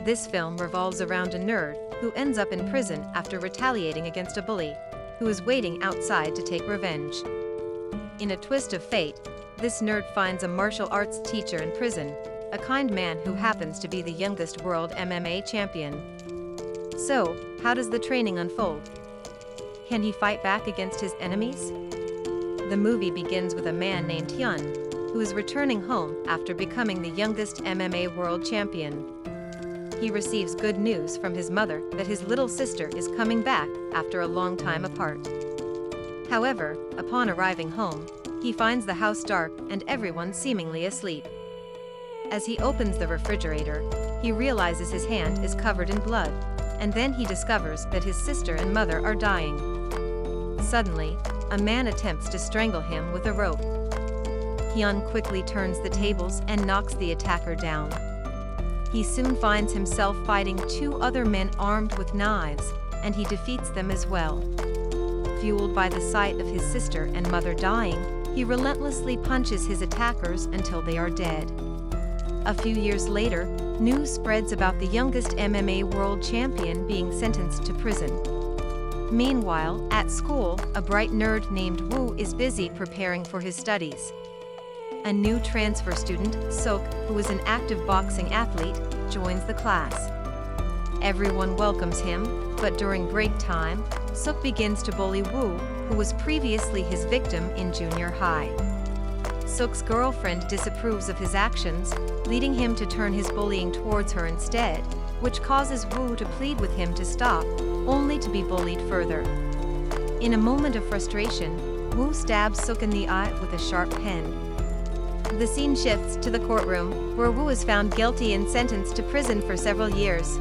This film revolves around a nerd who ends up in prison after retaliating against a bully, who is waiting outside to take revenge. In a twist of fate, this nerd finds a martial arts teacher in prison, a kind man who happens to be the youngest world MMA champion. So, how does the training unfold? Can he fight back against his enemies? The movie begins with a man named Hyun, who is returning home after becoming the youngest MMA world champion. He receives good news from his mother that his little sister is coming back after a long time apart. However, upon arriving home, he finds the house dark and everyone seemingly asleep. As he opens the refrigerator, he realizes his hand is covered in blood, and then he discovers that his sister and mother are dying. Suddenly, a man attempts to strangle him with a rope. Hyun quickly turns the tables and knocks the attacker down. He soon finds himself fighting two other men armed with knives, and he defeats them as well. Fueled by the sight of his sister and mother dying, he relentlessly punches his attackers until they are dead. A few years later, news spreads about the youngest MMA world champion being sentenced to prison. Meanwhile, at school, a bright nerd named Woo is busy preparing for his studies. A new transfer student, Suk, who is an active boxing athlete, joins the class. Everyone welcomes him, but during break time, Suk begins to bully Woo, who was previously his victim in junior high. Suk's girlfriend disapproves of his actions, leading him to turn his bullying towards her instead, which causes Woo to plead with him to stop, only to be bullied further. In a moment of frustration, Woo stabs Suk in the eye with a sharp pen. The scene shifts to the courtroom, where Woo is found guilty and sentenced to prison for several years.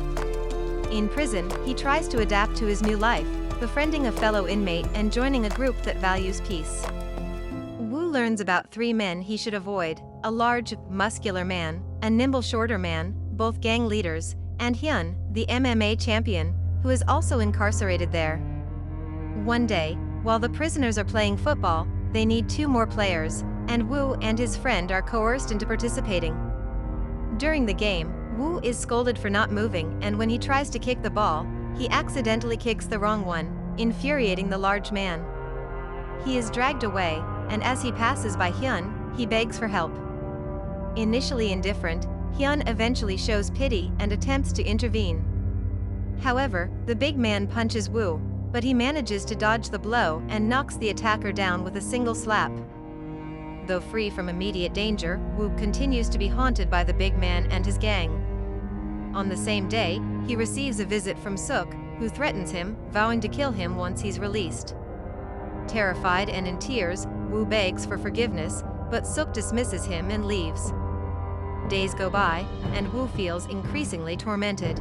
In prison, he tries to adapt to his new life, befriending a fellow inmate and joining a group that values peace. Woo learns about three men he should avoid: a large, muscular man, a nimble, shorter man, both gang leaders, and Hyun, the MMA champion, who is also incarcerated there. One day, while the prisoners are playing football, they need two more players, and Woo and his friend are coerced into participating. During the game, Woo is scolded for not moving, and when he tries to kick the ball, he accidentally kicks the wrong one, infuriating the large man. He is dragged away, and as he passes by Hyun, he begs for help. Initially indifferent, Hyun eventually shows pity and attempts to intervene. However, the big man punches Woo, but he manages to dodge the blow and knocks the attacker down with a single slap. Though free from immediate danger, Woo continues to be haunted by the big man and his gang. On the same day, he receives a visit from Suk, who threatens him, vowing to kill him once he's released. Terrified and in tears, Woo begs for forgiveness, but Suk dismisses him and leaves. Days go by, and Woo feels increasingly tormented.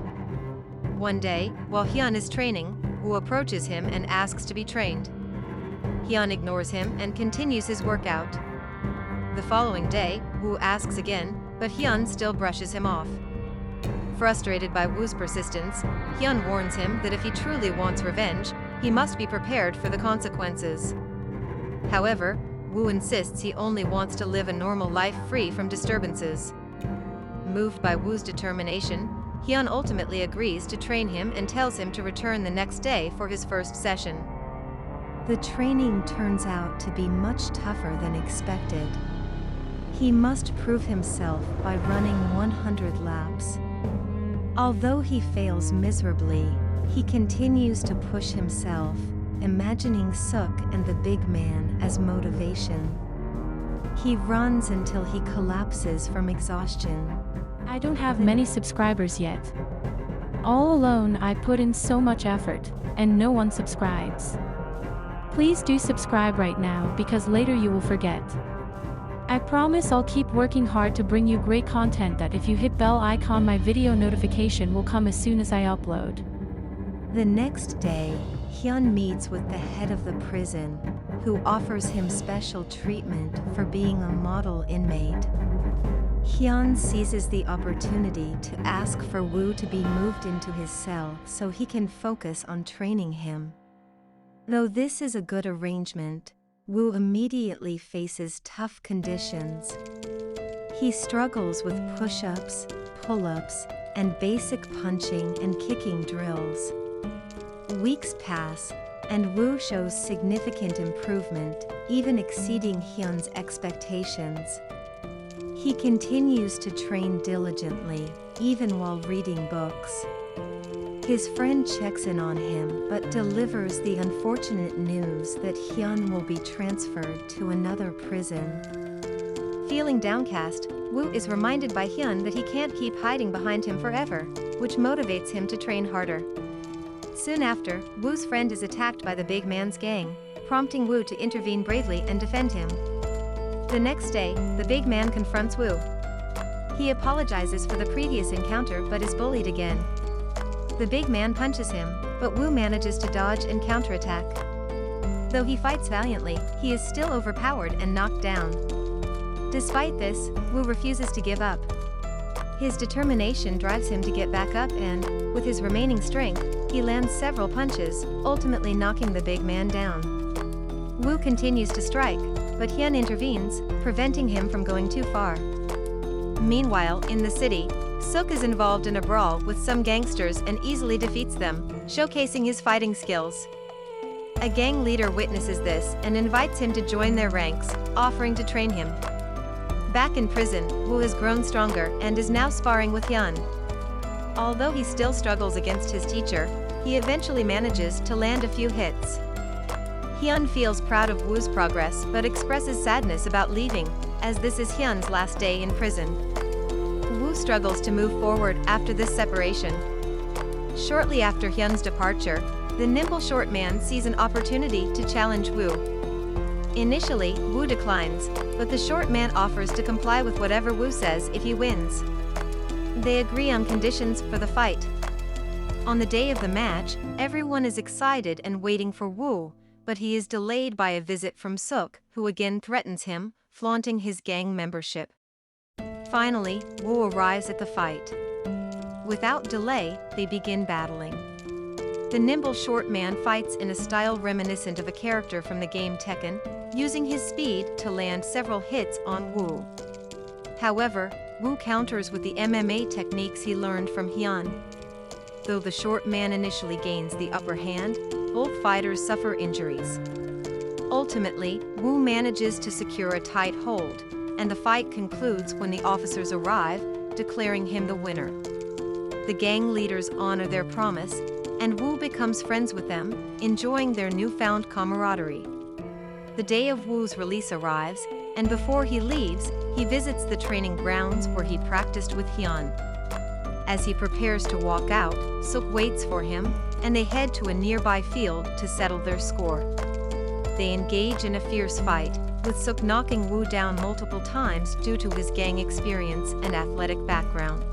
One day, while Hyun is training, Woo approaches him and asks to be trained. Hyun ignores him and continues his workout. The following day, Woo asks again, but Hyun still brushes him off. Frustrated by Woo's persistence, Hyun warns him that if he truly wants revenge, he must be prepared for the consequences. However, Woo insists he only wants to live a normal life free from disturbances. Moved by Woo's determination, Hyun ultimately agrees to train him and tells him to return the next day for his first session. The training turns out to be much tougher than expected. He must prove himself by running 100 laps. Although he fails miserably, he continues to push himself, imagining Suk and the big man as motivation. He runs until he collapses from exhaustion. I don't have many subscribers yet. All alone I put in so much effort, and no one subscribes. Please do subscribe right now because later you will forget. I promise I'll keep working hard to bring you great content that if you hit bell icon my video notification will come as soon as I upload. The next day, Hyun meets with the head of the prison, who offers him special treatment for being a model inmate. Hyun seizes the opportunity to ask for Woo to be moved into his cell so he can focus on training him. Though this is a good arrangement, Woo immediately faces tough conditions. He struggles with push-ups, pull-ups, and basic punching and kicking drills. Weeks pass, and Woo shows significant improvement, even exceeding Hyun's expectations. He continues to train diligently, even while reading books. His friend checks in on him but delivers the unfortunate news that Hyun will be transferred to another prison. Feeling downcast, Woo is reminded by Hyun that he can't keep hiding behind him forever, which motivates him to train harder. Soon after, Woo's friend is attacked by the big man's gang, prompting Woo to intervene bravely and defend him. The next day, the big man confronts Woo. He apologizes for the previous encounter but is bullied again. The big man punches him, but Woo manages to dodge and counterattack. Though he fights valiantly, he is still overpowered and knocked down. Despite this, Woo refuses to give up. His determination drives him to get back up and, with his remaining strength, he lands several punches, ultimately knocking the big man down. Woo continues to strike, but Hyun intervenes, preventing him from going too far. Meanwhile, in the city, Suk is involved in a brawl with some gangsters and easily defeats them, showcasing his fighting skills. A gang leader witnesses this and invites him to join their ranks, offering to train him. Back in prison, Woo has grown stronger and is now sparring with Hyun. Although he still struggles against his teacher, he eventually manages to land a few hits. Hyun feels proud of Woo's progress but expresses sadness about leaving, as this is Hyun's last day in prison. Woo struggles to move forward after this separation. Shortly after Hyun's departure, the nimble short man sees an opportunity to challenge Woo. Initially, Woo declines, but the short man offers to comply with whatever Woo says if he wins. They agree on conditions for the fight. On the day of the match, everyone is excited and waiting for Woo, but he is delayed by a visit from Suk, who again threatens him, flaunting his gang membership. Finally, Woo arrives at the fight. Without delay, they begin battling. The nimble short man fights in a style reminiscent of a character from the game Tekken, using his speed to land several hits on Woo. However, Woo counters with the MMA techniques he learned from Hyun. Though the short man initially gains the upper hand, both fighters suffer injuries. Ultimately, Woo manages to secure a tight hold, and the fight concludes when the officers arrive, declaring him the winner. The gang leaders honor their promise, and Woo becomes friends with them, enjoying their newfound camaraderie. The day of Woo's release arrives, and before he leaves, he visits the training grounds where he practiced with Hyun. As he prepares to walk out, Suk waits for him, and they head to a nearby field to settle their score. They engage in a fierce fight, with Suk knocking Woo down multiple times due to his gang experience and athletic background.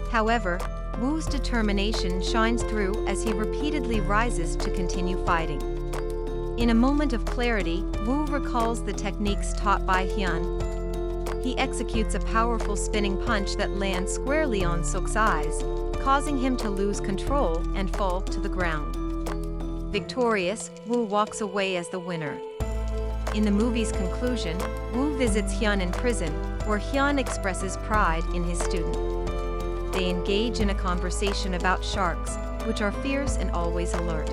However, Woo's determination shines through as he repeatedly rises to continue fighting. In a moment of clarity, Woo recalls the techniques taught by Hyun. He executes a powerful spinning punch that lands squarely on Suk's eyes, causing him to lose control and fall to the ground. Victorious, Woo walks away as the winner. In the movie's conclusion, Woo visits Hyun in prison, where Hyun expresses pride in his student. They engage in a conversation about sharks, which are fierce and always alert.